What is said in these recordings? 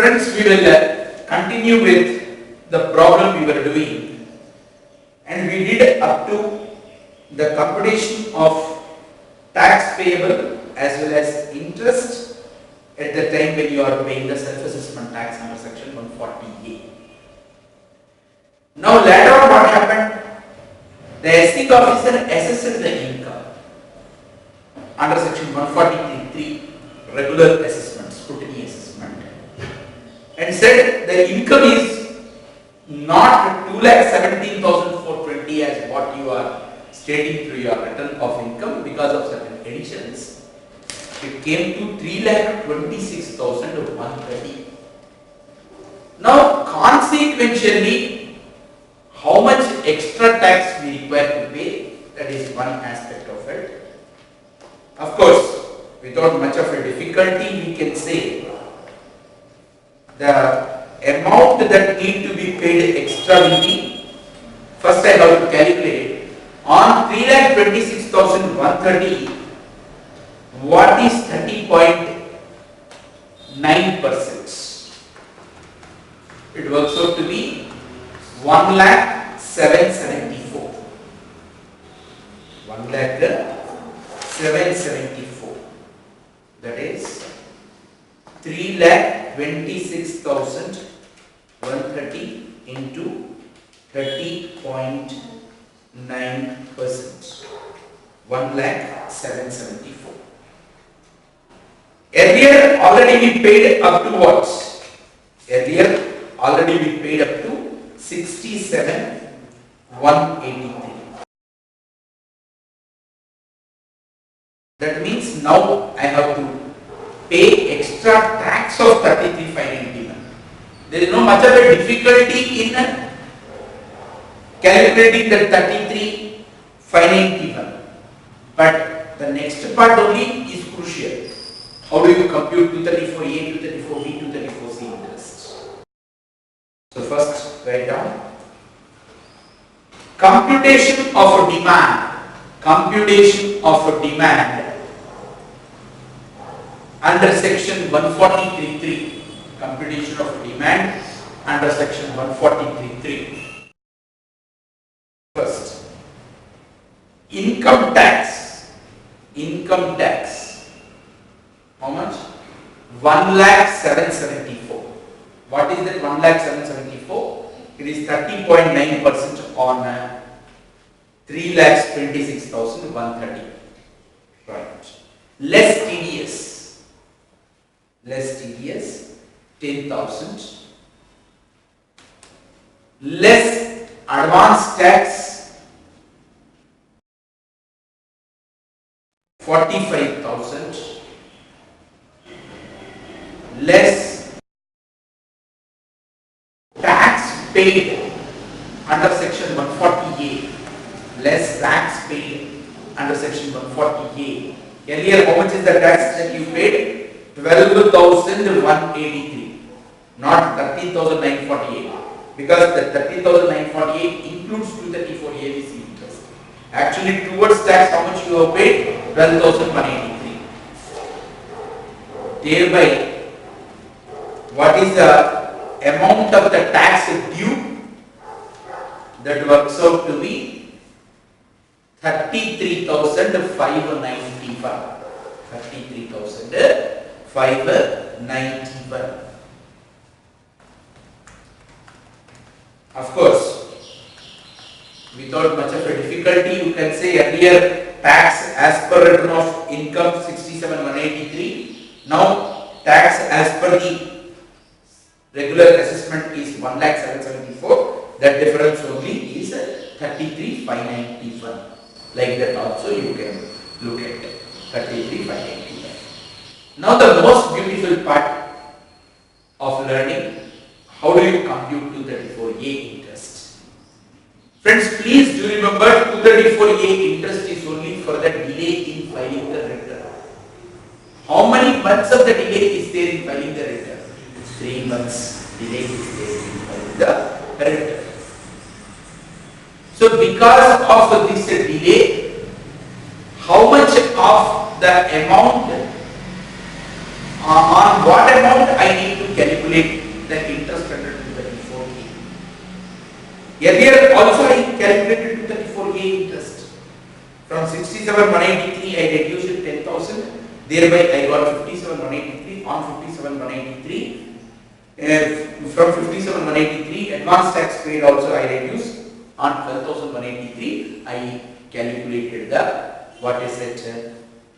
Friends, we will continue with the problem we were doing, and we did up to the computation of tax payable as well as interest at the time when you are paying the self-assessment tax under section 140A. Now later on what happened? The SC officer assessed the income under section 143.3 regular assessment, scrutiny assessment, and said the income is not 2,17,420 as what you are stating through your return of income because of certain additions. It came to 3,26,130. Now consequentially, how much extra tax we require to pay, that is one aspect of it. Of course, without much of a difficulty, we can say the amount that need to be paid extra will be, first I have to calculate on 3,26,130, what is 30.9%? It works out to be 1,07,774. 1,07,774. That is 3,26,130 into 30.9%. 1,07,774. Earlier already we paid up to what? Earlier already we paid up to 67,183. That means now I have to pay extra tax of 33,591. There is no much of a difficulty in calculating the 33,591. But the next part only is crucial. How do you compute 234A, 234B, 234C interest? So first write down computation of a demand. Computation of a demand under section 143.3. Computation of a demand under section 143.3. First, income tax. Income tax. How much? 1,07,774. What is that 1,07,774? It is 30.9% on 3,26,130. Right. Less TDS. Less TDS, 10,000. Less advance tax, 45,000. Less tax paid under section 140A. Less tax paid under section 140A. Earlier, how much is the tax that you paid? 12,183, not 13,948, because the 13,948 includes 234 ABC interest. Actually, towards tax, how much you have paid? 12,183. Thereby, what is the amount of the tax due? That works out to be 33,591. 33,591. Of course, without much of a difficulty, you can say earlier tax as per return of income 67,183. Now tax as per the regular assessment is 1,07,774. That difference only is 33,591. Like that also you can look at 33,591. Now the most beautiful part of learning, how do you compute 234A interest? Friends, please do remember 234A interest is only for the delay in filing the return. How many months of the delay is there in filing the return? 3 months delay is there in filing the return. So because of this delay, how much of the amount, on what amount I need to calculate Earlier also I calculated 234A interest. From 67,183 I reduced it 10,000. Thereby I got 57,183 on 57,183. From 57,183 advance tax paid also I reduced on 12,183. I calculated the what is it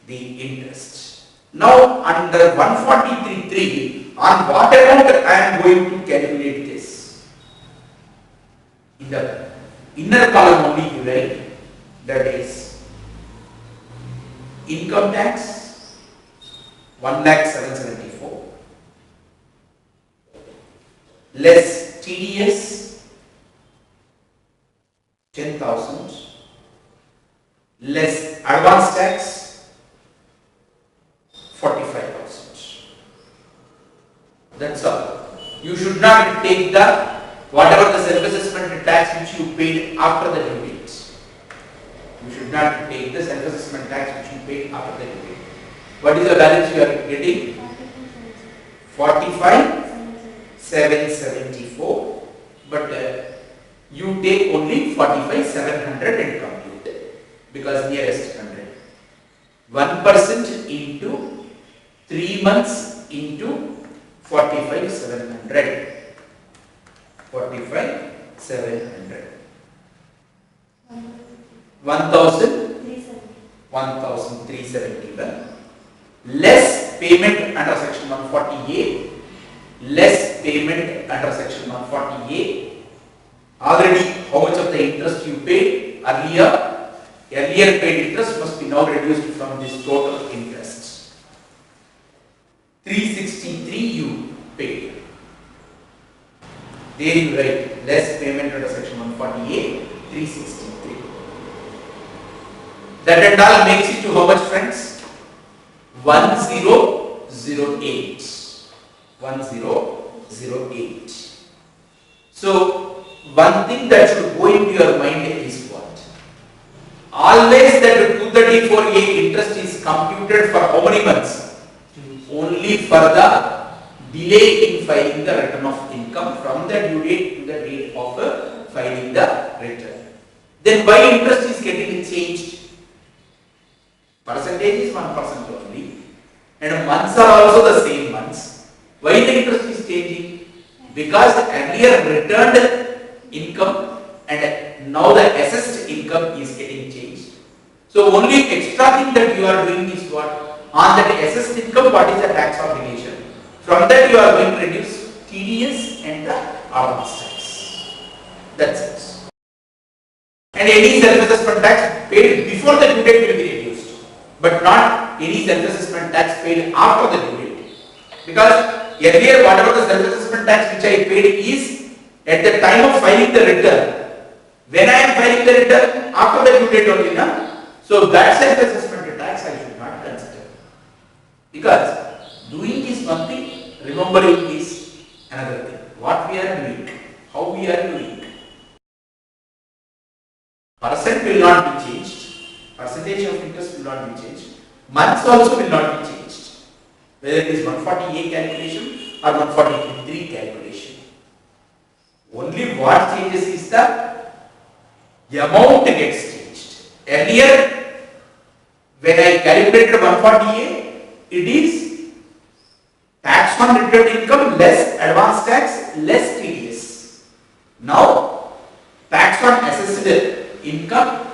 the interest. Now under 143.3 on what amount I am going to calculate this? In the inner column only you write, that is income tax 1,07,74 less TDS 10,000 less advance tax 45,000. That's all. You should not take the whatever the self-assessment tax which you paid after the due date. You should not take the self-assessment tax which you paid after the due date. What is the balance you are getting? 45,774. But you take only 45,700 and compute because nearest 100. 1% into 3 months into 45,700. 45,700. 1,371 less payment under section 140A, less payment under section 140A. Already how much of the interest you paid earlier paid interest must be now reduced from this total interest. 363 you paid. There you write less payment under section 140A 363. That and all makes it to how much, friends? 1008. 1008. So one thing that should go into your mind is what? Always that 234A interest is computed for how many months? Only for the delay in filing the return of income from the due date to the date of filing the return. Then why interest is getting changed? Percentage is 1% only and months are also the same months. Why the interest is changing? Because earlier returned income and now the assessed income is getting changed. So only extra thing that you are doing is what? On that assessed income, what is the tax obligation? From that you are going to reduce TDS and the advance tax. That's it. And any self-assessment tax paid before the due date will be reduced, but not any self-assessment tax paid after the due date. Because earlier whatever the self-assessment tax which I paid is at the time of filing the return. When I am filing the return after the due date only, na? So that self-assessment tax I should not consider. Because doing is one thing, remembering is another thing. What we are doing, how we are doing. Percent will not be changed. Percentage of interest will not be changed. Months also will not be changed. Whether it is 140A calculation or 143 calculation. Only what changes is the amount gets changed. Earlier, when I calculated 140A, it is tax on returned income less advance tax less TDS. Now, tax on assessed income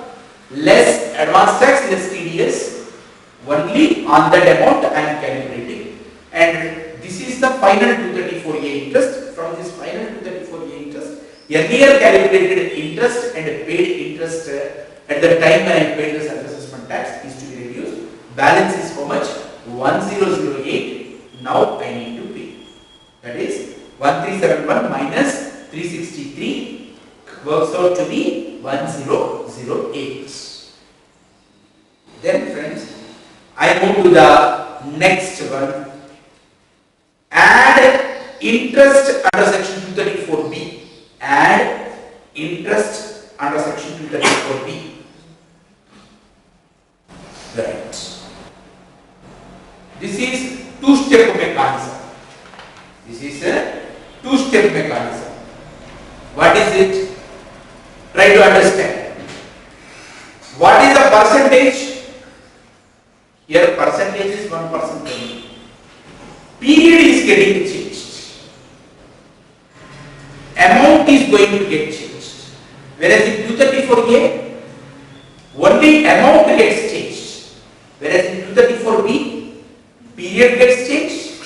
less advance tax less TDS, only on that amount I am calculating. And this is the final 234A interest. From this final 234A interest, earlier calculated interest and paid interest at the time when I paid the self-assessment tax is to be reduced. Balance is how much? 1008. Now I need to pay. That is 1371 minus 363 works out to be 1008. Then friends, I move to the next one. Add interest under section 234B. Add interest under section 234B. Right. This is two-step mechanism. This is a two-step mechanism. What is it? Try to understand. What is the percentage? Here percentage is 1%. Period is getting changed. Amount is going to get changed. Whereas in 234A, only amount gets changed. Whereas in 234B, period gets changed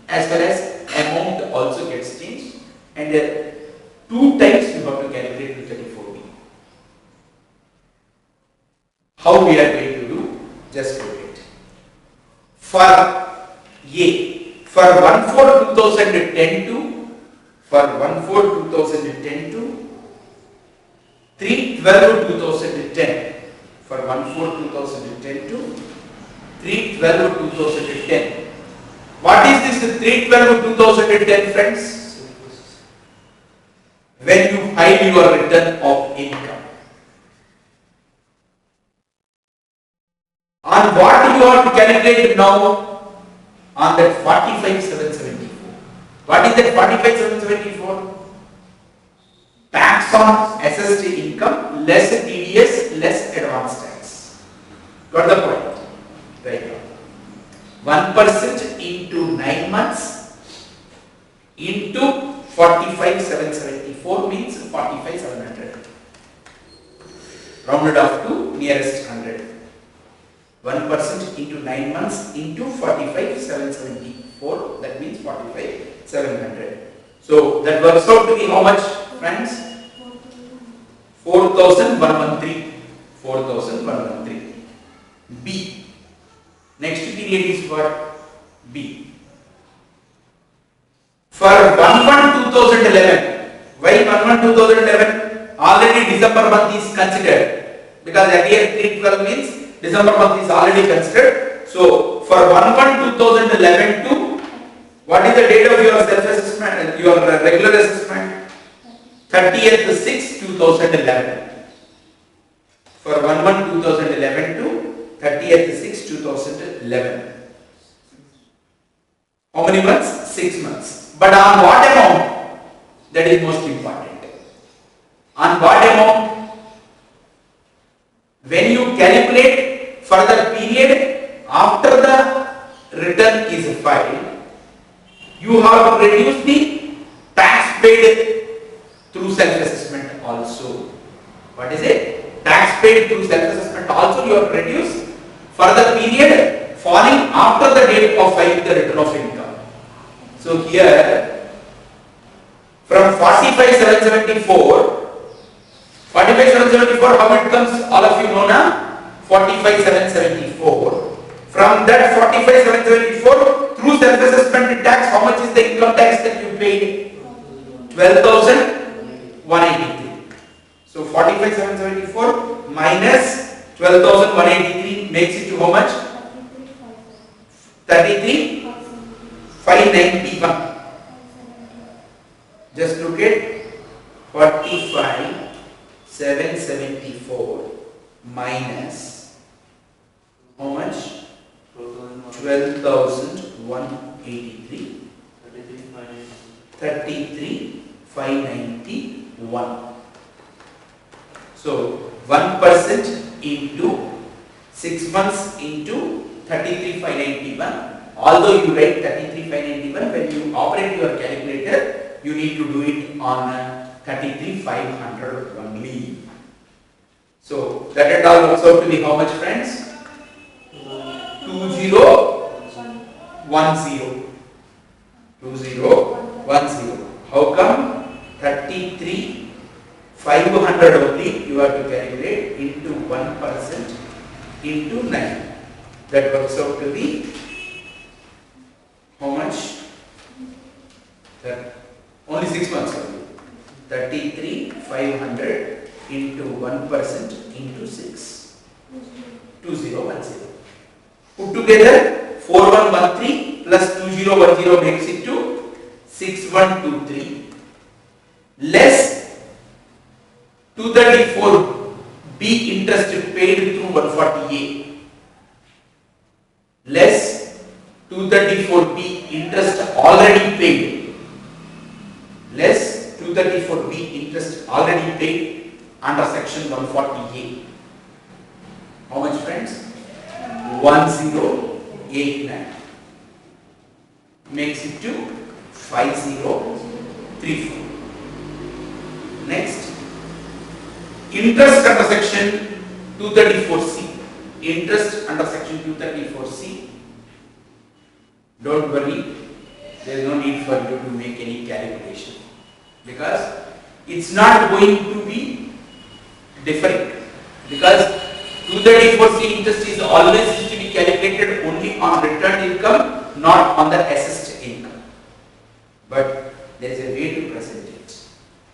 as well as amount also gets changed. And 2 times you have to calculate 234B. How we are going to do? Just look at it. For A, for 1/4/2010 to, for 1/4/2010 to 3/12/2010, for 1/4/2010 to 3/12/2010. What is this 3/12/2010, friends? When you file your return of income. On what you have to calculate now? On that 45,774. What is that 45,774? Tax on assessed income less TDS less advance tax. Got the point? Right now. 1% into 9 months into 45,774 means 45,700. Rounded off to nearest 100. 1% into 9 months into 45,774, that means 45,700. So that works out to be how much, friends? 4,113. 4,113. B. Next period is what? B. For 1/1/2011. Why 1/1/2011? Already December month is considered. Because earlier 3/12 means December month is already considered. So for 1/1/2011 to, what is the date of your self-assessment, your regular assessment? 30th/6/2011. For 1/1/2011 to 30th/6/2011. How many months? 6 months. But on what amount? That is most important. On what amount? When you calculate for the period after the return is filed, you have to reduce the tax paid through self-assessment also. What is it? Tax paid through self-assessment also you have to reduce for the period falling after the date of filing the return of income. So here from 45,774, 45,774, how it comes? All of you know now? 45,774. From that 45,774 through self-assessment tax, how much is the income tax that you paid? 12,183. So 45,774 minus 12,183 makes it to how much? 33,591. Just look at 45,774 minus how much? 12,183. 33,591. So 1% into 6 months into 33,591. Although you write 33,591, when you operate your calculator, you need to do it on 33,500 only. So that and all works out to be how much, friends? 2010. 2010. How come? 33,500 only you have to calculate into 1% into 9. That works out to be how much? Only 6 months only. 33,500 into 1% into 6. 2010. Put together 4113 plus 2010 makes it to 6123 less 234B interest paid through 140A less 234B interest already paid less 234B interest already paid under section 140A. How much, friends? 1089. Makes it to 5034. Next, interest under section 234C. Interest under section 234C. Don't worry, there is no need for you to make any calculation because it's not going to be different, because 234C interest is always to be calculated only on returned income, not on the assessed income. But there is a way to present it.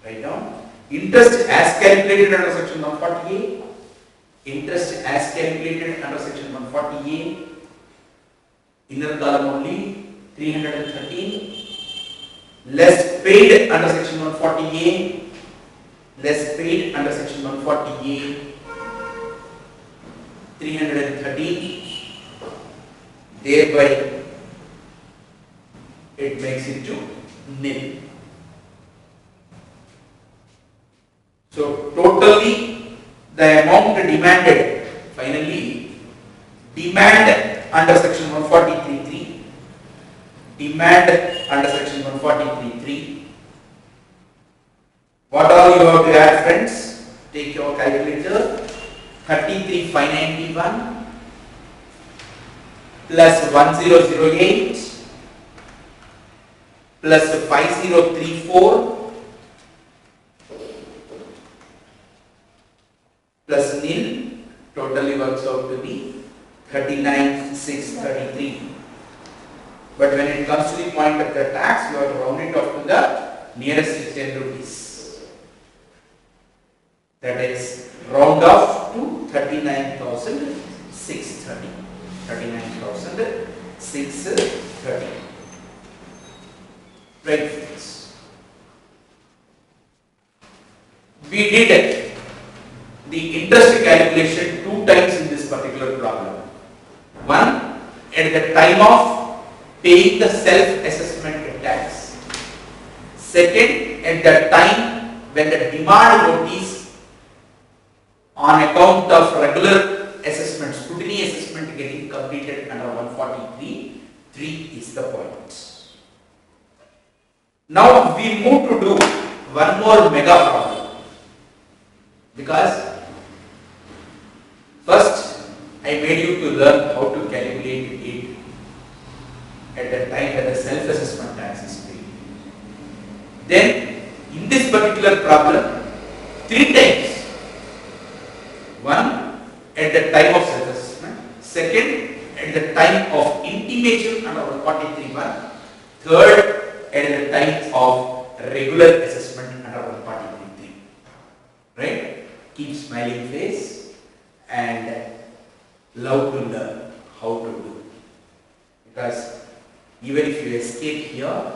Write down interest as calculated under section 140A. Interest as calculated under section 140A. Inner column only 313. Less paid under section 140A. Less paid under section 140A. 313. Thereby it makes it to nil. So totally the amount demanded, finally demand under section 143.3, demand under section 143.3. What all you have to add, friends? Take your calculator. 33,591 plus 1008 plus 5034 plus nil, totally works out to be 39,633. But when it comes to the point of the tax, you have to round it off to the nearest 10 rupees. That is, round off to 39,630. 39,630. Right, friends. We did the interest calculation 2 times in this particular problem. One, at the time of paying the self-assessment tax. Second, at the time when the demand notice on account of regular assessment, scrutiny assessment getting completed under 143.3 is the point. Now we move to do one more mega problem, because first I made you to learn how to calculate it at the time when the self-assessment tax is paid. Then in this particular problem, 3 times. One, at the time of self-assessment. Second, at the time of intimation under 143.1. Third, at the time of regular assessment under 143.3. Right? Keep smiling face and love to learn how to do. Because even if you escape here,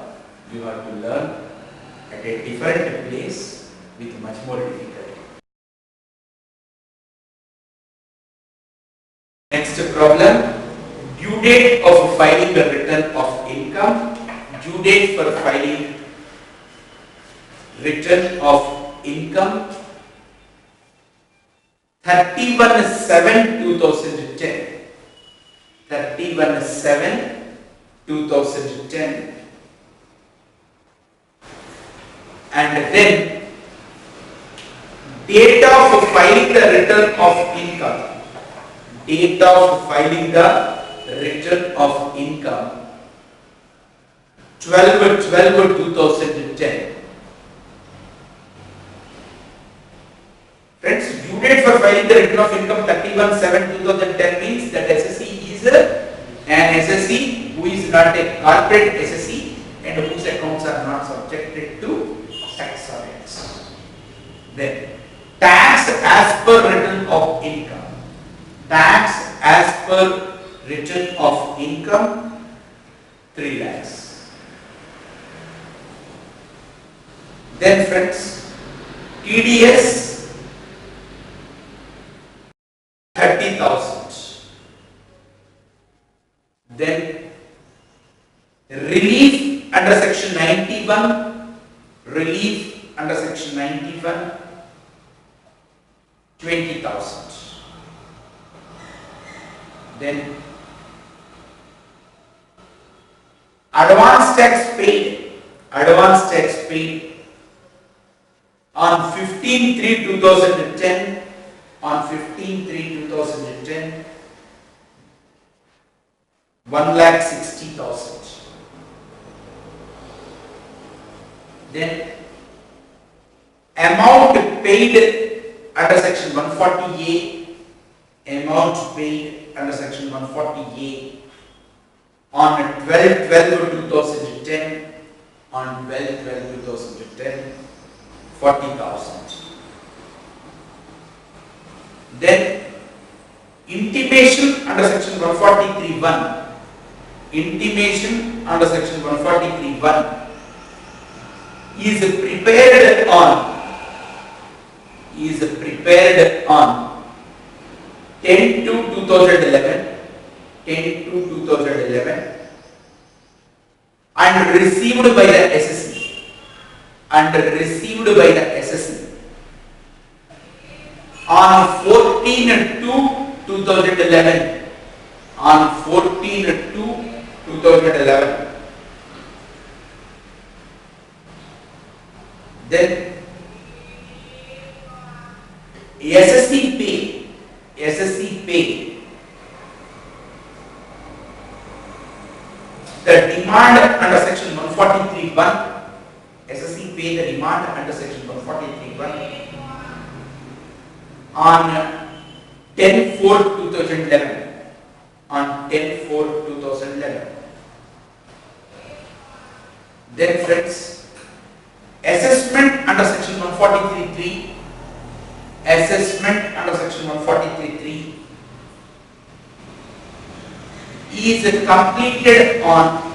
you have to learn at a different place with much more difficulty. Next problem, due date of filing the return of income. Due date for filing return of income 31/7/2010. 31/7/2010. And then date of filing the return of income. Date of filing the return of income 12/12/2010. Friends, due date for filing the return of income 31/7/2010 means that SSE is an SSE who is not a corporate SSE and whose accounts are not subjected to tax audits. Then tax as per return of income. Tax as per return of income 3 lakhs. Then friends, TDS 30,000. Then relief under section 91. Relief under section 91 20,000. Then advance tax paid on 15/3/2010, on 15/3/2010, 1,60,000. Then amount paid under section 140A, amount paid under section 140A on 12/12/2010, on 12/12/2010, 40,000. Then intimation under section 143(1), intimation under section 143(1) is prepared on 10/2/2011, 10/2/2011, and received by the SSC, on 14/2/2011, on 14/2/2011. Then SSC pay the demand under section 143(1), SSC pay the demand under section 143(1) on 10/4/2011, on 10/4/2011. Then friends, assessment under section 143(3), assessment under section 143(3) is completed on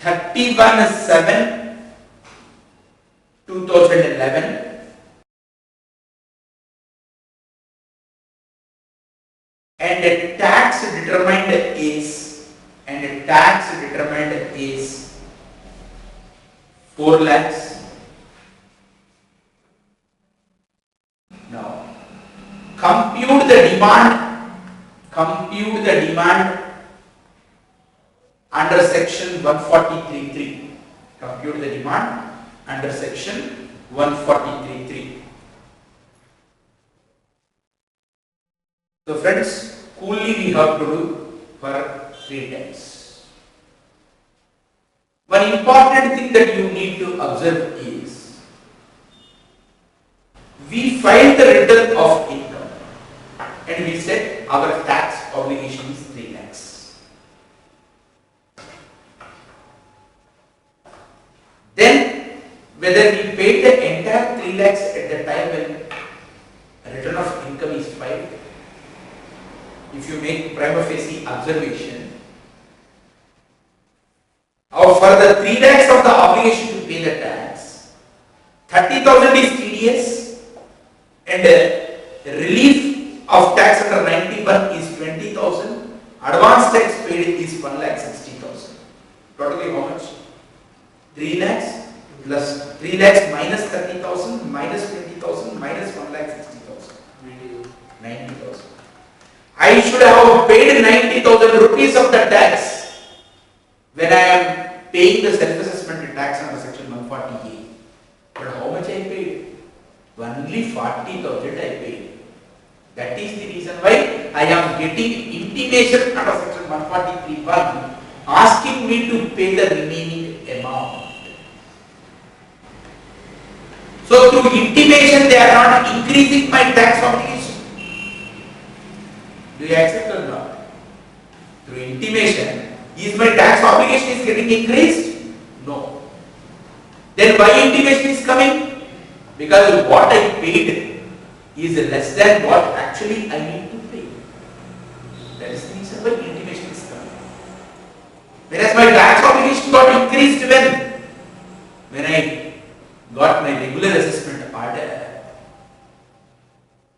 31/7/2011, and the tax determined is 4 lakhs. Now compute the demand under section 143(3). Compute the demand under section 143(3). So friends, coolly we have to do for 3 times. One important thing that you need to observe is, we filed the return of income and we said our tax obligation is 3 lakhs. Then whether we paid the entire 3 lakhs at the time when return of income is filed, if you make prima facie observation, for the 3 lakhs of the obligation to pay the tax, 30,000 is TDS and relief of tax under 91 is 20,000, advance tax paid is 1,60,000. Totally how much? 3 lakhs plus 3 lakhs minus 30,000 minus 20,000 minus 1,60,000. 90,000. I should have paid 90,000 rupees of the tax when I am paying the self-assessment tax under section 140A. But how much I paid? Only 40,000 I paid. That is the reason why I am getting intimation under section 143(1) asking me to pay the remaining amount. So through intimation they are not increasing my tax obligation. Do you accept or not? Through intimation, is my tax obligation is getting increased? No. Then why intimation is coming? Because what I paid is less than what actually I need to pay. That is the reason why intimation is coming. Whereas my tax obligation got increased when I got my regular assessment order,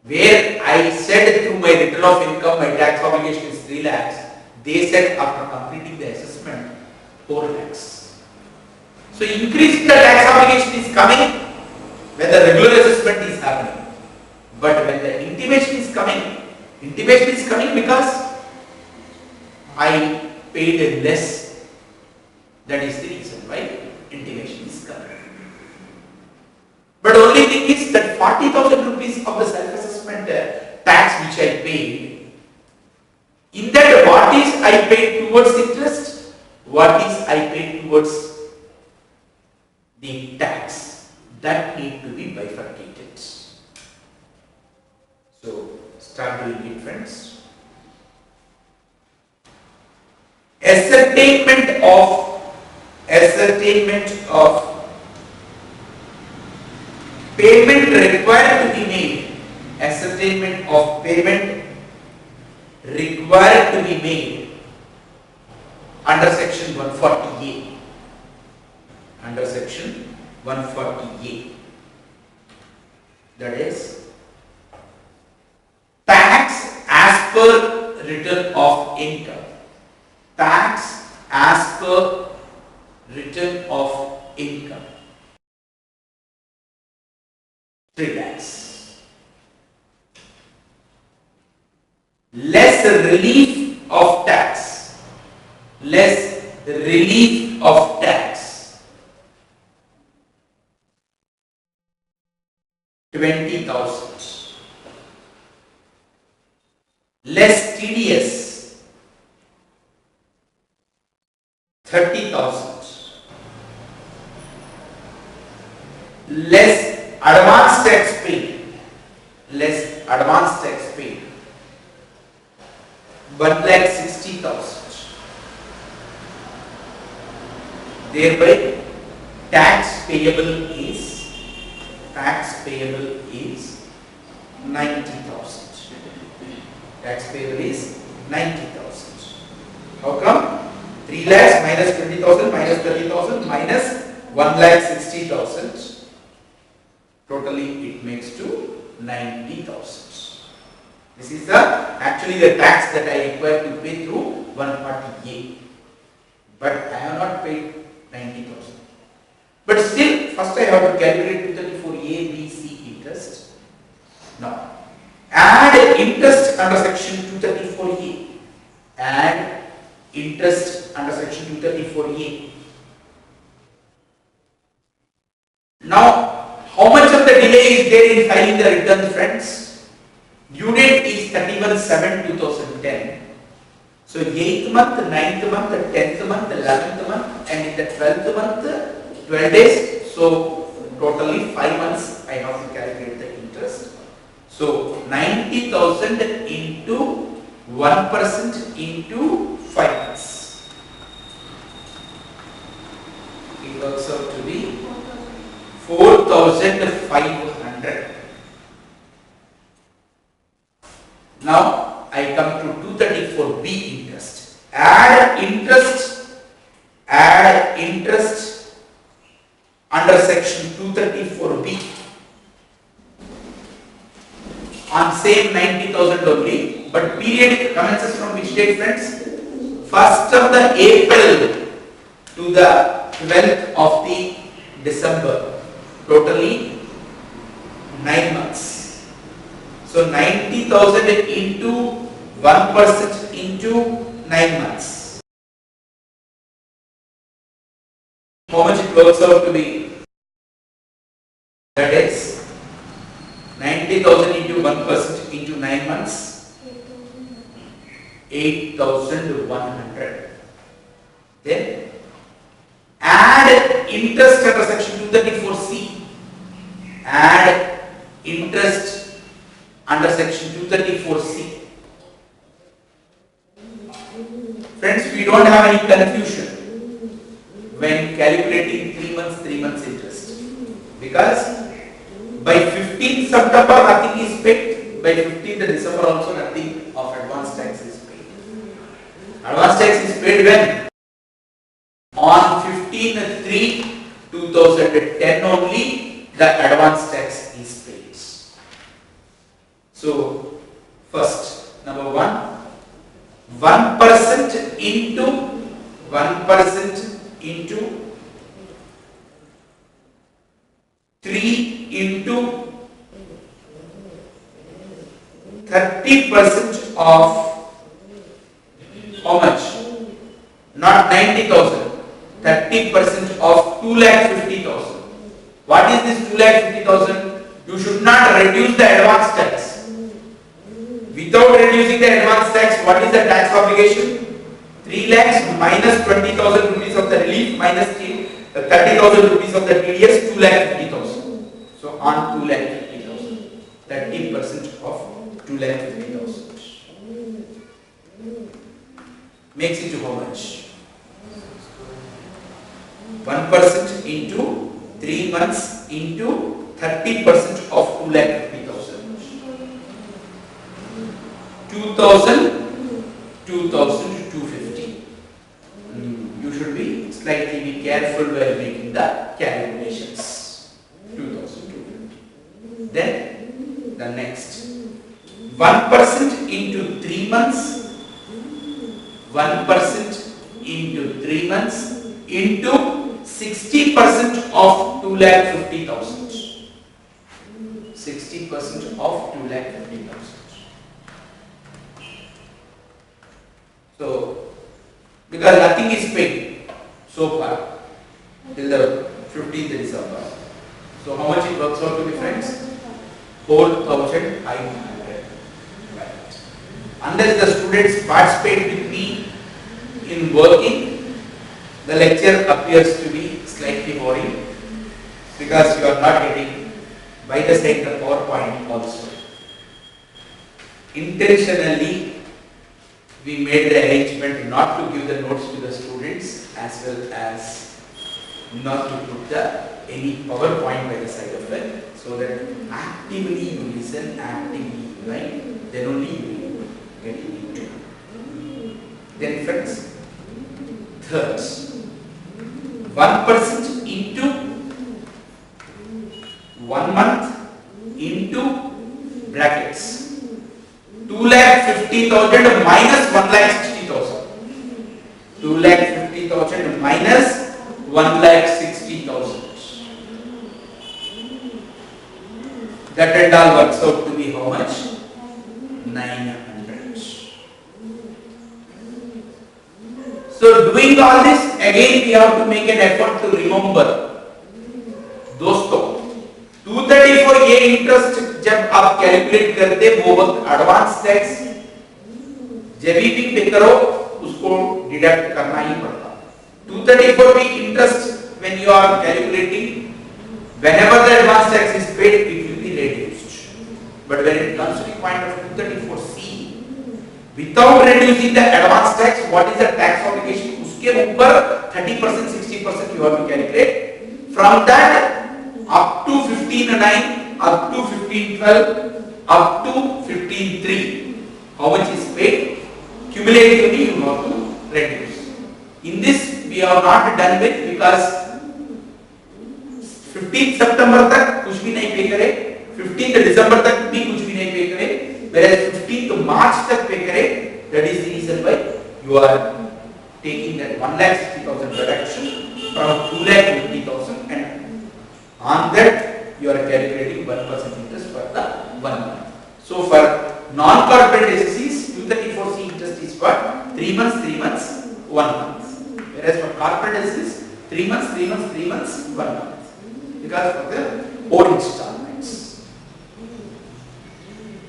where I said through my return of income my tax obligation is 3 lakhs. They said after completing the assessment 4 lakhs. So increase in the tax obligation is coming when the regular assessment is happening. But when the intimation is coming because I paid less. That is the reason why intimation is coming. But only thing is that 40,000 rupees of the self-assessment tax which I paid, in that what is I paid towards interest, what is I paid towards the tax, that need to be bifurcated. So start doing it, friends. Ascertainment of payment required to be made. Ascertainment of payment required to be made under section 140A. Under section 140A. That is tax as per return of income. Tax as per return of income. 3 lakhs. Less relief of tax. Less relief of tax. 20,000. Less TDS. 30,000. Less advance tax paid. Less advance tax paid. 1,60,000. Thereby tax payable is 90,000. Tax payable is 90,000. How come? 3 lakhs minus 20,000 minus 30,000 minus 1,60,000. Totally it makes to 90,000. This is actually the tax that I require to pay through 140A. But I have not paid 90,000. But still, first I have to calculate 234A, B, C interest. Now, add interest under section 234A. Add interest under section 234A. Now, how much of the delay is there in filing the return, friends? Due date is 31/7/2010. So 8th month, 9th month, 10th month, 11th month, and in the 12th month, 12 days. So totally 5 months I have to calculate the interest. So 90,000 into 1% into 5 months. It works out to be 4,500. Now I come to 234B interest. Add interest under section 234B on same 90,000 only, but period commences from which date, friends? 1st of the April to the 12th of the December. Totally 9 months. So 90,000 into 1% into 9 months. How much it works out to be? That is 90,000 into 1% into 9 months. 8,100. Then add interest under section 234C. Add interest under section 234C. Friends, we don't have any confusion when calculating 3 months interest, because by 15th September nothing is paid, by 15th December also nothing of advance tax is paid. Advance tax is paid when? On 15/3/2010 only the advance tax is paid. So first, number 1% into into 30% of how much? Not 90,000. 30% of 2,50,000. What is this 2,50,000? You should not reduce the advance tax. Without reducing the advance tax, what is the tax obligation? 3 lakhs minus 20,000 rupees of the relief minus 30,000 rupees of the TDS, 2,50,000. So on 2,50,000, 30% of 2,50,000 makes it to how much? 1% into 3 months into 30% of 2,50,000. 2,250. You should be slightly careful while making the calculations. 2,250. Then the next 1% into 3 months. 1% into 3 months into 60% of 2,50,000. 60% of 2,50,000. So, because nothing is paid so far till the 15th December. So, how much it works out to be, friends? 4,500. Right. Unless the students participate with me in working, the lecture appears to be slightly boring because you are not getting by the side the PowerPoint also. Intentionally, we made the arrangement not to give the notes to the students as well as not to put any PowerPoint by the side of it, so that actively you listen, actively you write, then only you will get into. Then friends, third, 1% into 1 month into brackets 2,50,000 minus 1,60,000. 2,50,000 minus 1,60,000. That and all works out to be how much? 900. So doing all this, again we have to make an effort to remember. दोस्तों 234A interest जब आप calculate करते वो वक्त advance tax जब भी पे करो उसको डिडक्ट करना ही पड़ता. 234B interest when you are calculating, whenever the advance tax is paid, it will be reduced. But when it comes to the point of 234C, without reducing the advance tax, what is the tax obligation? उसके ऊपर 30%, 60% you have to calculate. From that up to 15.9, up to 15.12, up to 15.3, how much is paid? Cumulatively you have to reduce. In this we are not done with, because 15th September तक कुछ भी नहीं पे करे, 15th December तक भी कुछ भी नहीं पे करे, whereas 15th March तक पे करे. That is the reason why you are taking that 1,60,000 reduction from 2,50,000, and on that you are calculating 1% interest for the 1 month. So for non-corporate SSCs, 234C interest is for 3 months, 3 months, 1 month. Whereas for corporate SSCs, 3 months, 3 months, 3 months, 1 month. Because of the 4 installments.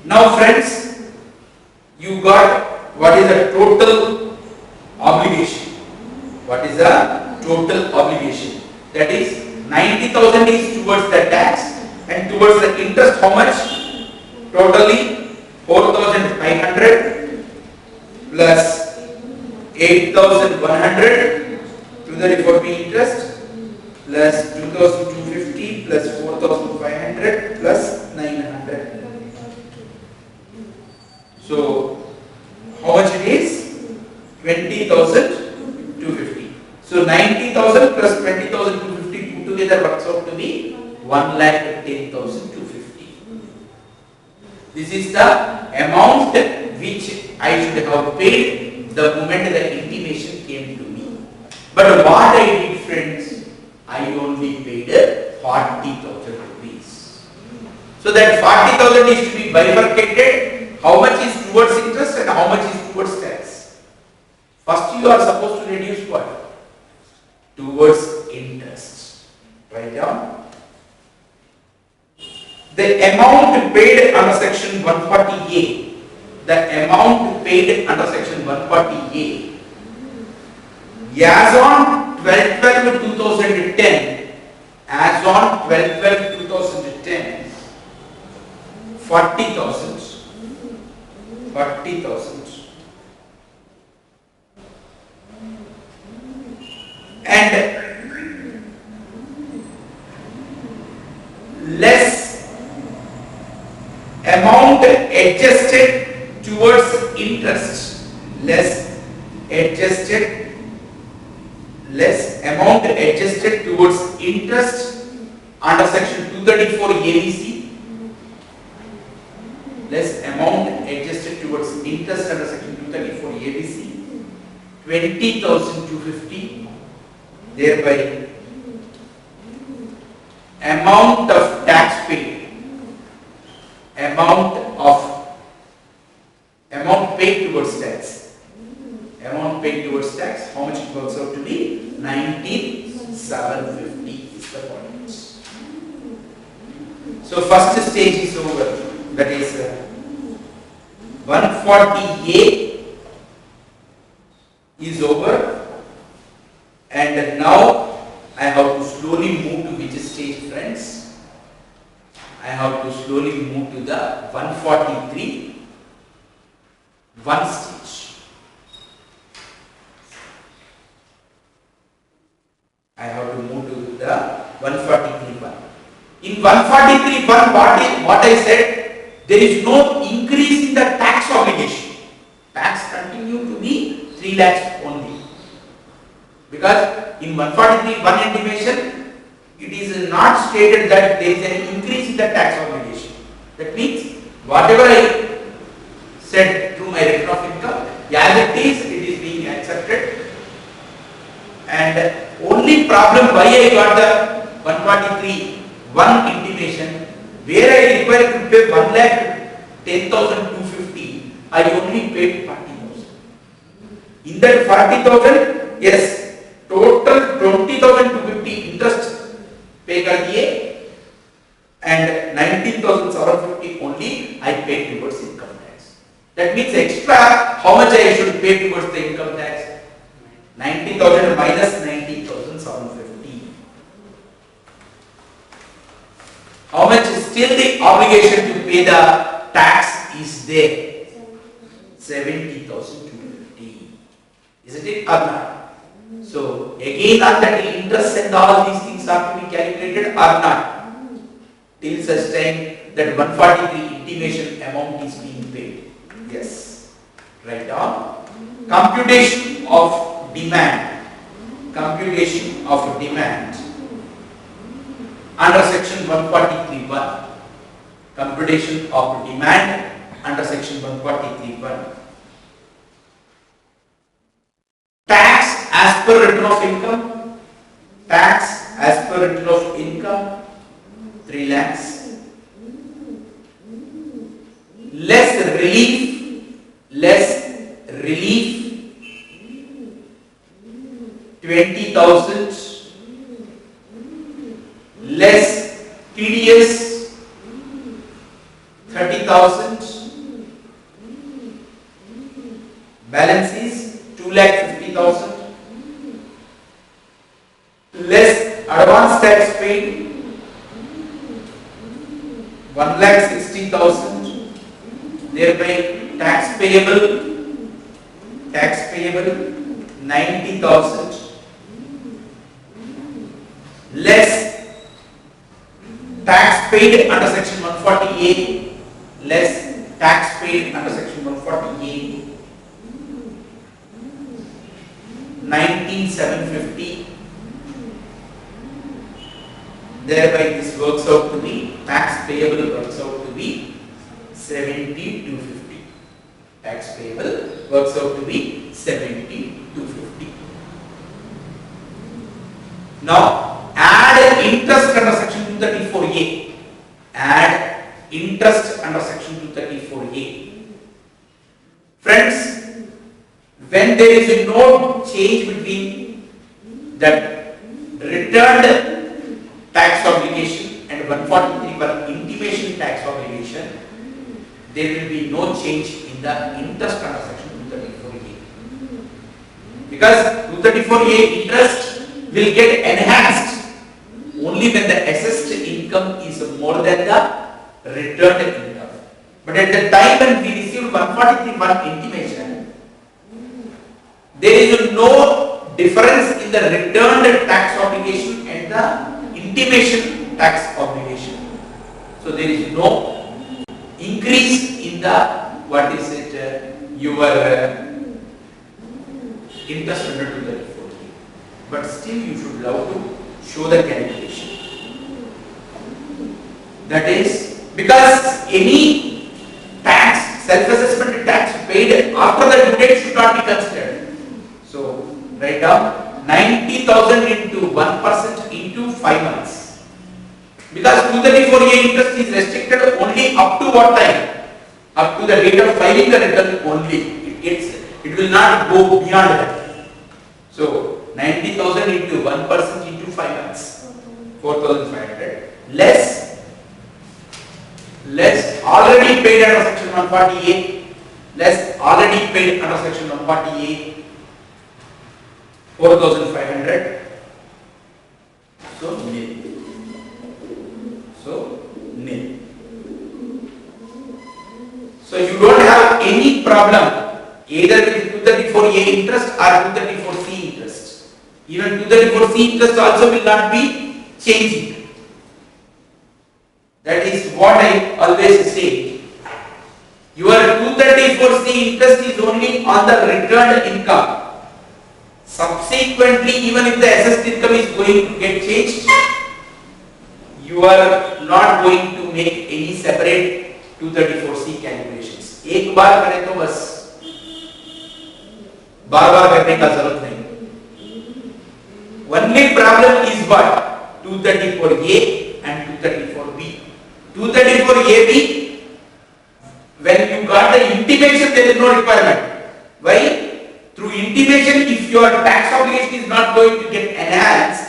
Now friends, you got what is the total obligation. What is the total obligation? That is 90,000 is towards the tax, and towards the interest how much? Totally 4,500 plus 8,100 to the reform interest plus 2,250 plus 4,500 plus 900. So how much it is? 20,250. So 90,000 plus 20,250 put together works out to be 1,10,250. This is the amount which I should have paid the moment the intimation came to me. But what I did, friends, I only paid 40,000 rupees. So that 40,000 is to be bifurcated. How much is towards interest and how much is towards tax? First you are supposed to reduce what? Towards interest. Write down. The amount paid under section 140A, the amount paid under section 140A, as on 12/12/2010, as on 12/12/2010, 40,000, and less amount adjusted towards interest, less amount adjusted towards interest under section 234 ABC, less amount adjusted towards interest under section 234 ABC, 20,250, thereby amount of tax paid, amount paid towards tax, how much it works out to be? 19,750 is the point. So first stage is over, that is 140A is over, and now I have to slowly move to which stage, friends? I have to slowly move to the 143 stage. I have to move to the 143 In 143 what I said, there is no increase in the tax obligation. Tax continue to be 3 lakhs only. Because in 143 intimation, it is not stated that there is an increase in the tax obligation. That means whatever I said through my return of income, as it is being accepted. And only problem why I got the 143 intimation, where I require to pay 1,10,250, I only paid 40,000. In that 40,000, yes, total 20,250 interest pay kar diye, and 19,750 only I paid towards income tax. That means extra, how much I should pay towards the income tax? 90,000 minus 19,750. How much is still the obligation to pay the tax is there? 70,250. Isn't it or not? So again on that interest and all these things have to be calculated or not? Till such time that 143 intimation amount is being paid. Yes. Write down. Computation of demand. Computation of demand under section 143(1). Computation of demand under section 143(1). Tax as per return of income. Tax as per return of income 3 lakhs. Less relief 20,000. Less TDS 30,000. Balance is 2,50,000. Less advance tax paid 1,60,000. Thereby tax payable 90,000. Less tax paid under section 140A, less tax paid under section 140A, 19,750. Thereby this works out to be, tax payable works out to be 70,250. Tax payable works out to be 70,250. Now add interest under section 234A. Add interest under section 234A. Friends, when there is no change between the returned tax obligation and 143 per intimation tax obligation, there will be no change in the interest under section 234A. Because 234A interest will get enhanced only when the assessed income is more than the returned income. But at the time when we received 143 per intimation, there is no difference in the returned tax obligation and the intimation tax obligation. So there is no increase in the your interest under 234A. But still you should love to show the calculation. That is because any tax, self-assessment tax paid after the due date should not be considered. So write down 90,000 into 1% into 5 months. Because 234A interest is restricted only up to what time? Up to the date of filing the return only. It will not go beyond that. So 90,000 into 1% into 5 months, 4,500 less already paid under section 148, less already paid under section 148, 4,500. So nil. So you don't have any problem either with 234A interest or 234C interest. Even 234C interest also will not be changing. That is what I always say. Your 234C interest is only on the returned income. Subsequently, even if the assessed income is going to get changed, you are not going to make any separate 234C calculations. एक बार करें तो बस बार-बार करने का जरूरत नहीं. Only problem is what? 234A and 234B. 234AB, when you got the intimation, there is no requirement. Why? Through intimation, if your tax obligation is not going to get enhanced,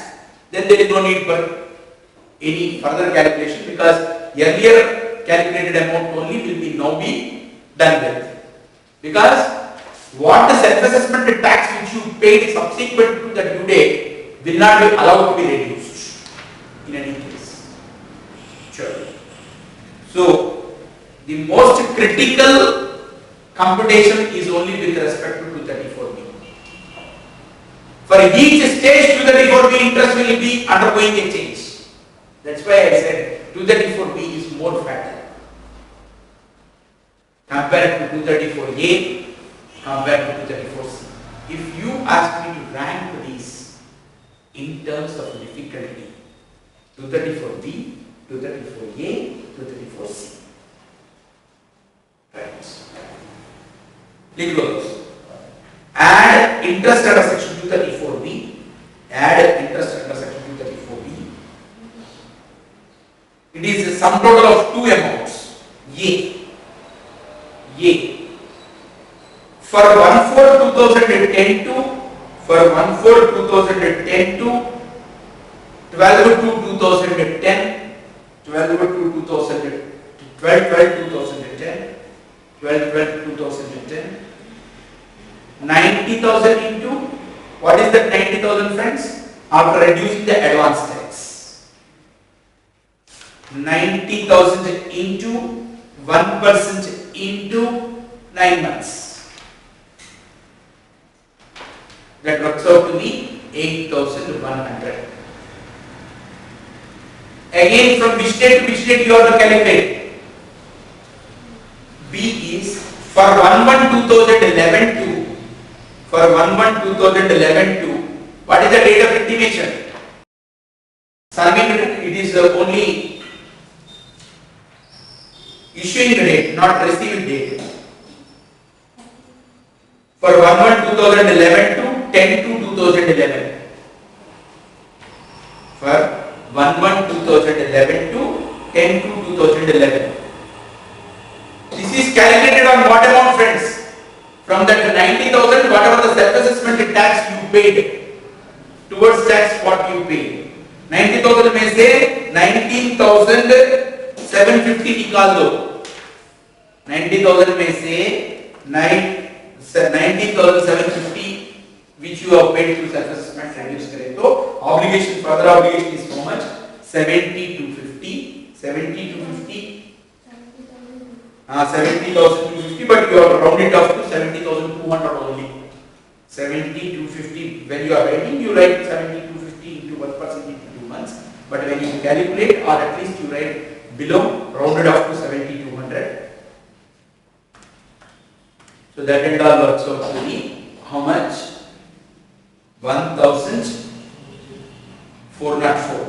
then there is no need for any further calculation, because earlier calculated amount only will be now be done with. Because what the self-assessment tax which you paid subsequent to the due date will not be allowed to be reduced in any case. Sure. So the most critical computation is only with respect to 234B. For each stage 234B interest will be undergoing a change. That's why I said 234B is more fatal compared to 234A, compared to 234C. If you ask me to rank these in terms of difficulty, 234B, 234A, 234C. Right. Close. Add interest under section 234B. Add interest under section 234B. It is a sum total of two amounts. A. For 1/4/2010 to 1/4/2010 to 12/2/2010, 12/2/2010, 12/12/2010, 12/12/2010, 90,000 into, what is that 90,000 friends? After reducing the advance tax. 90,000 into 1% into 9 months. That works out to be 8,100. Again, from which date to which date you have to calculate? B is for 1/1/2011 to, for 1/1/2011 to, what is the date of intimation? It is only issuing date, not receiving date. For 1/1/2011 to 10/2/2011. For 1/1/2011 to 10/2/2011. towards tax what you pay. 90,000 में से 19,750 निकाल दो. 90,000 में से 19,750 which you have paid to self-assessment reduce करें तो obligation, further obligation is how much? 70,250. 70,250, but you have to round it off to 70,200 only. 70,250. When you are writing, you write 70,250 into 1% into 2 months. But when you calculate, or at least you write below, rounded off to 70,200. So that and all works out to be how much? 1,404.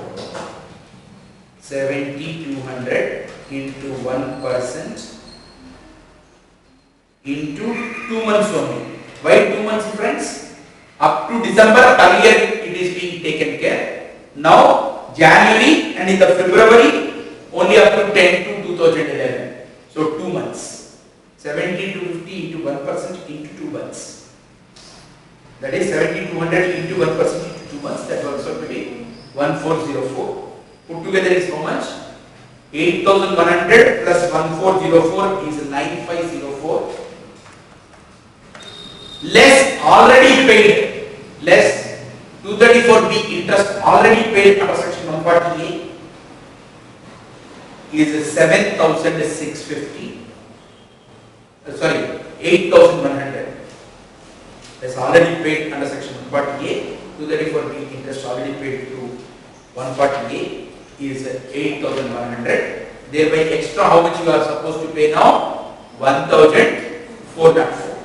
70,200 into 1% into 2 months only. Why 2 months, friends? Up to December, earlier it is being taken care. Now January and in the February only up to 10 to 2011. So 2 months. 70,250 into 1% into 2 months. That is 70,200 into 1% into 2 months. That works out to be 1,404. Put together is how much? 8,100 plus 1,404 is 9,504. Less already paid, less 234B interest already paid under section 140A is 7,650. Sorry, 8,100. That's already paid under section 140A. 234B interest already paid to 140A is 8,100. Thereby extra how much you are supposed to pay now? 1,404.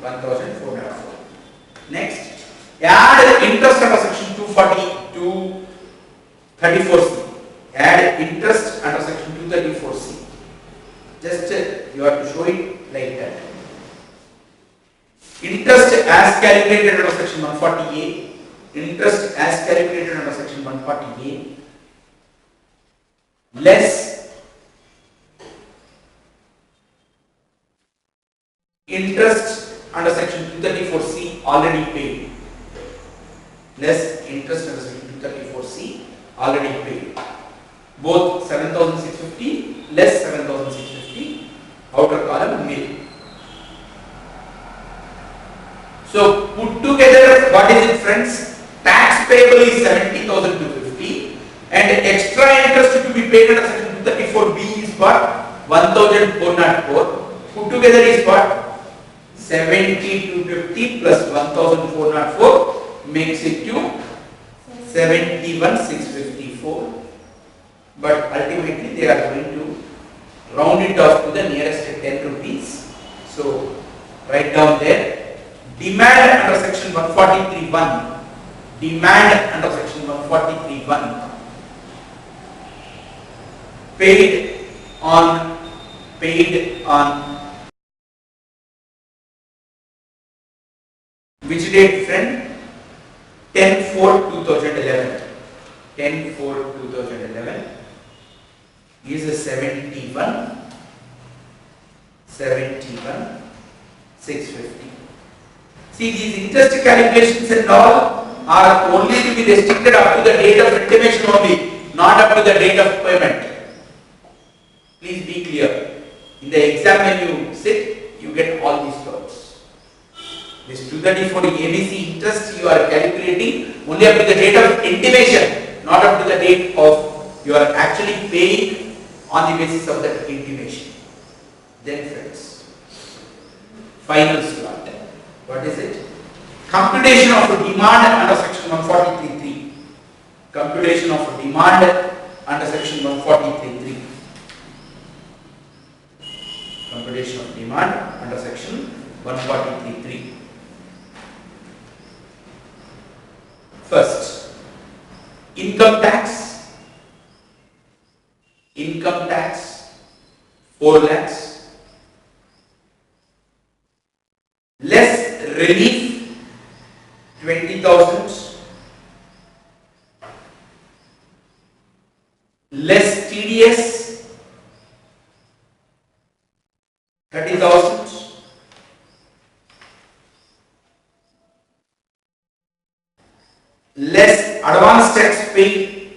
1,404. Next, add interest under section 234C. Add interest under section 234C. Just you have to show it like that. Interest as calculated under section 140A. Interest as calculated under section 140A. Less interest under section 234C already paid. Less interest under section 234C already paid. Both 7,650 less 7,650. Outer column nil. So put together what is it, friends? Tax payable is 70,250 and extra interest to be paid under section 234B is what? 1,404. Put together is what? 70,250 plus 1,404 makes it to 71,654. But ultimately they are going to round it off to the nearest 10 rupees. So write down there. Demand under section 143(1). Demand under section 143(1). Paid on which date, friend? 10/4/2011. 10/4/2011 is 71,650. See, these interest calculations and all are only to be restricted up to the date of intimation only, not up to the date of payment. Please be clear. In the exam when you sit, you get all these terms. This 234 ABC interest you are calculating only up to the date of intimation, not up to the date of you are actually paying on the basis of that intimation. Then friends, final slot. What is it? Computation of a demand under section 143(3). Computation of a demand under section 143(3). Computation of demand under section 143(3). First, income tax. Income tax 4 lakhs. Less relief 20,000. Less TDS 30,000. less advance tax paid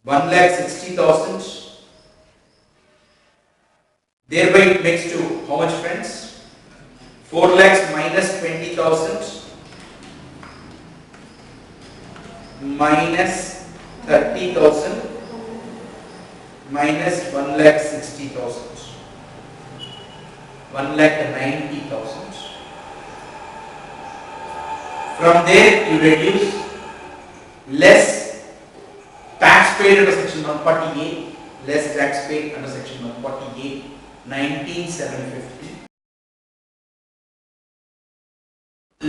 1,60,000. Thereby it makes to how much, friends? 4 lakhs minus 20,000 minus 30,000 minus 1,60,000. 1,90,000. From there you reduce less tax paid under section 140A, less tax paid under section 140A, 19,750.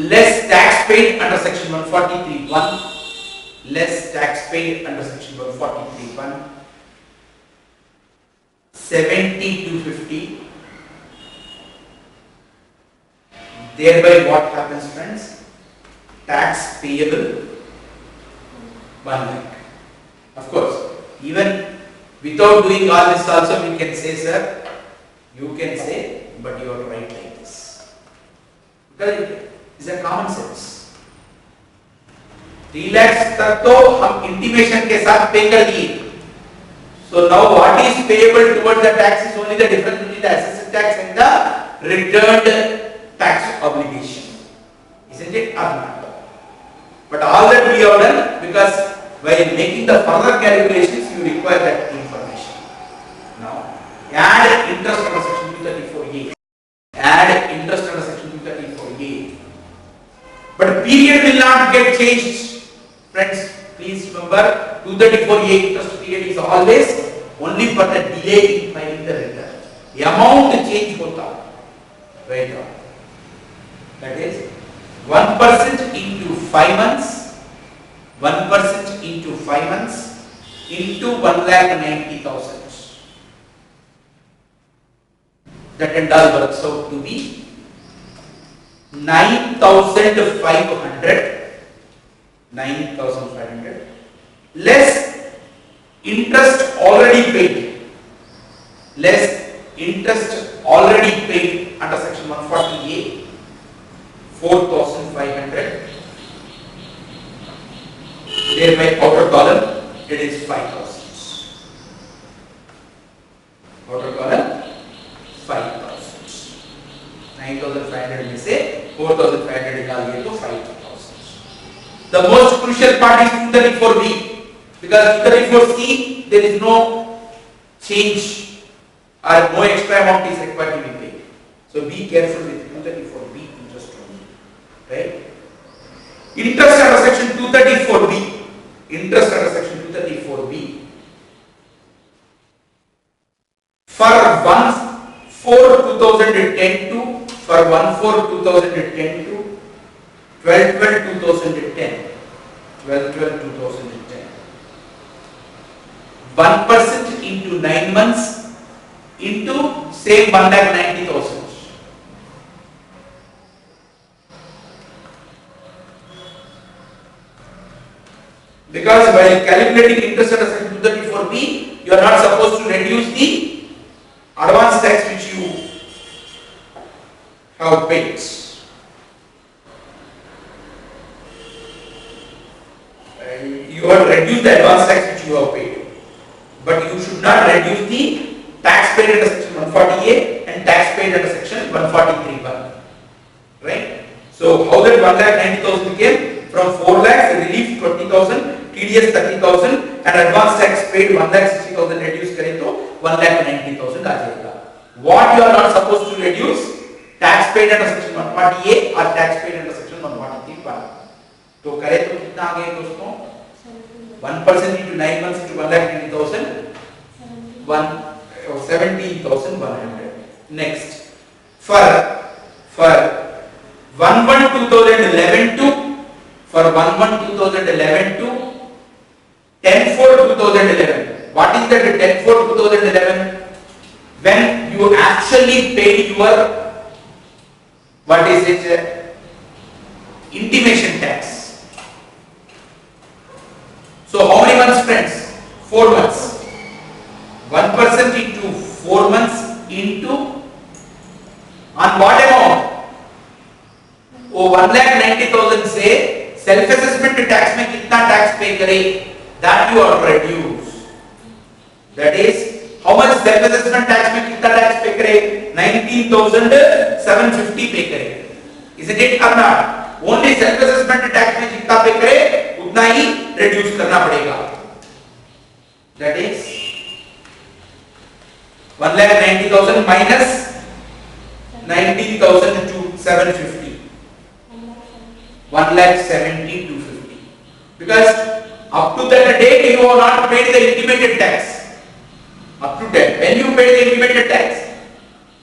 Less tax paid under section 143(1), less tax paid under section 143(1), 70,250. Thereby what happens, friends? Tax payable 1 lakh. Of course, even without doing all this also we can say, sir, you can say, but you are right like this. Because it is a common sense. 3 lakhs तक तो हम intimation के साथ pay कर दिए. So now what is payable towards the tax is only the difference between the assessed tax and the returned tax obligation. Isn't it or not? But all that we have done, because while making the further calculations you require that information. Now add interest under section 234A. Add interest under section 234A. But period will not get changed. Friends, please remember 234A interest period is always only for the delay in filing the return. The amount change hota. Right now. That is 1% into 5 months, 1% into 5 months into 1,90,000. That and all works out to be 9,500 less interest already paid, less interest already paid under section 140A, 4,500. Thereby outer column it is 5,000. Outer column 5,000. 9,500 में से 4,500 निकालिए तो 5,000. The most crucial part is 234B, because 234C there is no change or no extra amount is required to be paid. So be careful with 234B interest only, right? Interest under section 234B. Interest under section 234B. For 1/4/2010 to 1/4/2010 to 12/12/2010. 12/12/2010. 1% into 9 months into same 1,90,000. Because while calculating interest under section 234B, you are not supposed to reduce the advance tax which you have paid. You have reduced the advance tax which you have paid, but you should not reduce the tax paid under section 140A and tax paid under section 143(1). Right? So how that 1,90,000 came? From 4 lakhs, relief 20,000, TDS 30,000 and advance tax paid 1,60,000 reduce करें तो 1,90,000 आ जाएगा. What you are not supposed to reduce? Tax paid under section 140A or tax paid under section 143(1). तो करें तो कितना आ गया दोस्तों? 1% into 9 months into 1,90,000, 17,100. Next, for 1/1/2011 to 10/4/2011. What is that 10/4/2011? When you actually paid your, what is it, intimation tax. So how many months, friends? 4 months. 1% into 4 months into on what amount? Oh, 1,90,000 say self assessment tax में कितना tax पे करे, that you are reduce. That is how much self assessment tax में कितना tax पे करे, 19,750 पे करे. Isn't it or not? Only self assessment tax में जितना पे करे उतना ही reduce करना पड़ेगा. That is 1,90,000 minus 19,750. 1,70,250. Because up to that date you have not paid the intimated tax. Up to that, when you paid the intimated tax,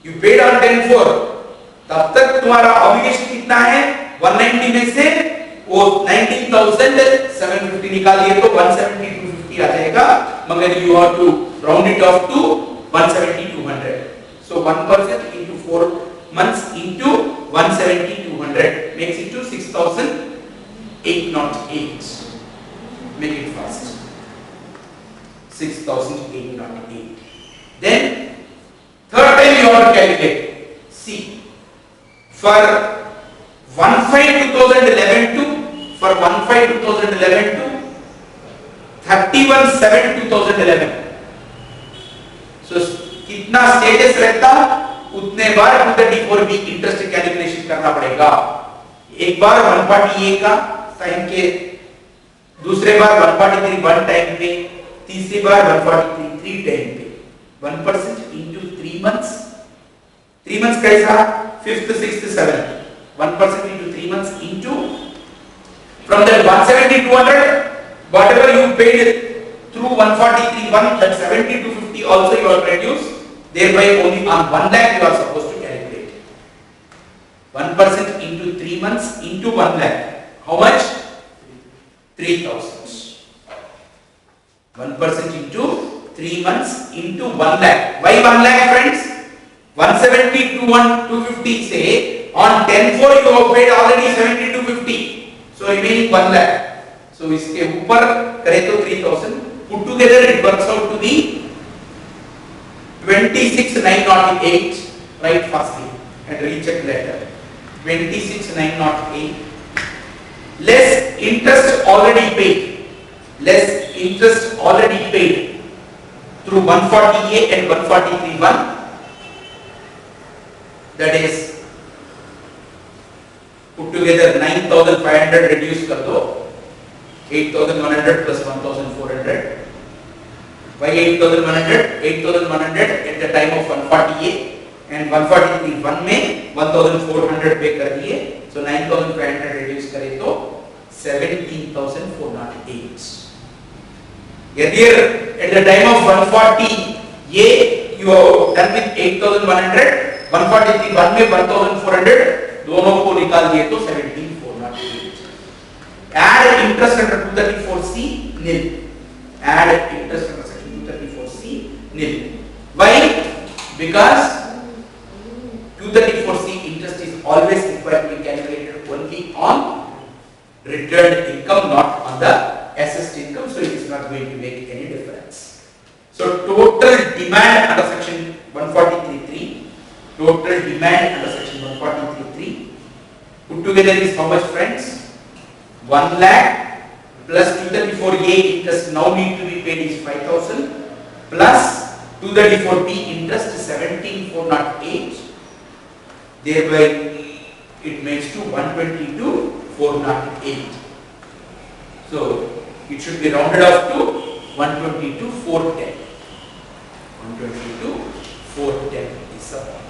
you paid on 10/4. तब तक तुम्हारा ऑब्लिगेशन कितना है, 190 में से वो 19,750 निकाल दिए तो 170,250 आ जाएगा, मगर you have to round it off to 170,200. So 1% into 4 months into 170,200 makes it to 6,808. Make it fast. 6,808. Then third time you have to calculate. See, for 1/5/2011 to 31/7/2011. So कितना स्टेटस रहता उतने बार 234B इंटरेस्ट कैलकुलेशन करना पड़ेगा. एक बार 140A का time के, दूसरे बार 143 1 time पे, तीसरी बार 143 3 टाइम पे. 1% into 3 months. 3 months कैसा, 5th 6th 7th. 1% into 3 months into, from that 170,200 whatever you paid through 143 1, that 70,250 also you are reduced. Thereby only on 1 lakh you are supposed to calculate. 1% into 3 months into 1 lakh. How much? 3,000. 1% into 3 months into 1 lakh. Why 1 lakh friends? 170,250 say on 10/4 you have paid already 70,250. So remaining 1 lakh. So इसके ऊपर करे तो 3,000. Put together it works out to be 26,908. Write fastly and recheck later. 26,908 less interest already paid. Less interest already paid through 140A and 143(1). That is put together 9,500 reduce कर दो, 8,100 plus 1,400. Why 8,100? 8,100 at the time of 140A and 143(1) में 1,400 पे कर दिए. So 9,500 reduce करे तो 17,408. Earlier at the time of 140A you have done with 8,100. 143(1) में 1,400 दोनों को निकाल दिए तो 17,408. Add interest under 234C nil. Add interest under section 234C nil. Why? Because 234C interest is always required to be calculated only on returned income, not on the assessed income. So it is not going to make any difference. So total demand under section 143(3). Total demand under section 143(3) put together is how much friends? 1 lakh plus 234A interest now need to be paid is 5,000 plus 234B interest 17,408. Thereby it makes to 122,408. So it should be rounded off to 122,410. 122,410 is the point.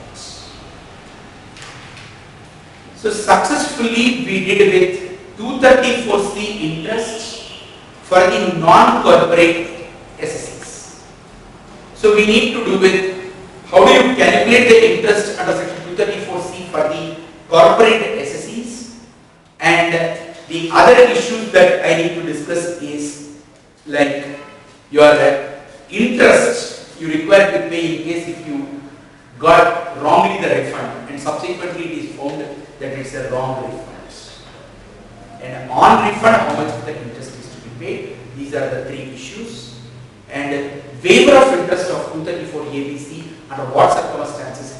So successfully we did with 234C interest for the non-corporate assessors. So we need to do with how do you calculate the interest under section 234C for the corporate assessors, and the other issues that I need to discuss is like your interest you require to pay in case if you got wrongly the refund and subsequently it is found that it's a wrong refund. And on refund, how much of the interest is to be paid? These are the three issues. And waiver of interest of 234ABC under what circumstances